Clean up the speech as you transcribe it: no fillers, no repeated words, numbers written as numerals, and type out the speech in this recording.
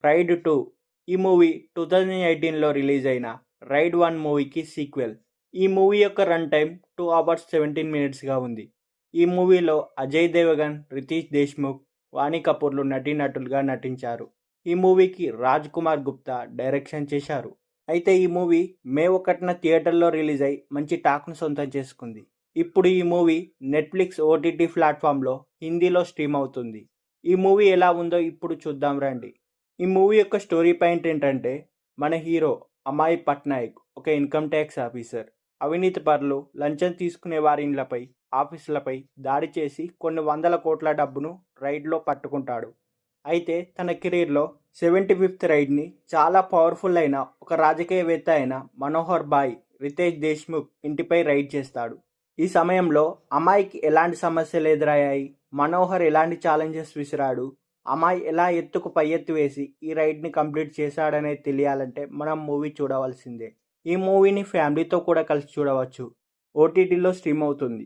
Ride 2 ఈ movie 2018లో release అయిన ride 1 మూవీకి సీక్వెల్. ఈ మూవీ యొక్క రన్ టైం 2 అవర్స్ 17 మినిట్స్గా ఉంది. ఈ మూవీలో అజయ్ దేవగన్, రితీష్ దేశ్ముఖ్, వాణి కపూర్లు నటీనటులుగా నటించారు. ఈ మూవీకి రాజ్ కుమార్ గుప్తా డైరెక్షన్ చేశారు. అయితే ఈ మూవీ మే 1న థియేటర్లో రిలీజ్ అయి మంచి టాక్ను సొంతం చేసుకుంది. ఇప్పుడు ఈ మూవీ నెట్ఫ్లిక్స్ ఓటీటీ ప్లాట్ఫామ్లో హిందీలో స్ట్రీమ్ అవుతుంది. ఈ మూవీ ఎలా ఉందో ఇప్పుడు చూద్దాం రండి. ఈ మూవీ యొక్క స్టోరీ పాయింట్ ఏంటంటే, మన హీరో అమాయ్ పట్నాయక్ ఒక ఇన్కమ్ ట్యాక్స్ ఆఫీసర్. అవినీతి పరులు లంచం తీసుకునే వారి ఇండ్లపై, ఆఫీసులపై దాడి చేసి కొన్ని వందల కోట్ల డబ్బును రైడ్లో పట్టుకుంటాడు. అయితే తన కెరీర్లో 75th రైడ్ని చాలా పవర్ఫుల్ అయిన ఒక రాజకీయవేత్త అయిన మనోహర్ భాయ్ రితేష్ దేశ్ముఖ్ ఇంటిపై రైడ్ చేస్తాడు. ఈ సమయంలో అమాయ్కి ఎలాంటి సమస్యలు ఎదురయ్యాయి, మనోహర్ ఎలాంటి ఛాలెంజెస్ విసిరాడు, అమాయ్ ఎలా ఎత్తుకు పై ఎత్తు వేసి ఈ రైడ్ని కంప్లీట్ చేశాడనేది తెలియాలంటే మనం మూవీ చూడవలసిందే. ఈ మూవీని ఫ్యామిలీతో కూడా కలిసి చూడవచ్చు. ఓటీటీలో స్ట్రీమ్ అవుతుంది.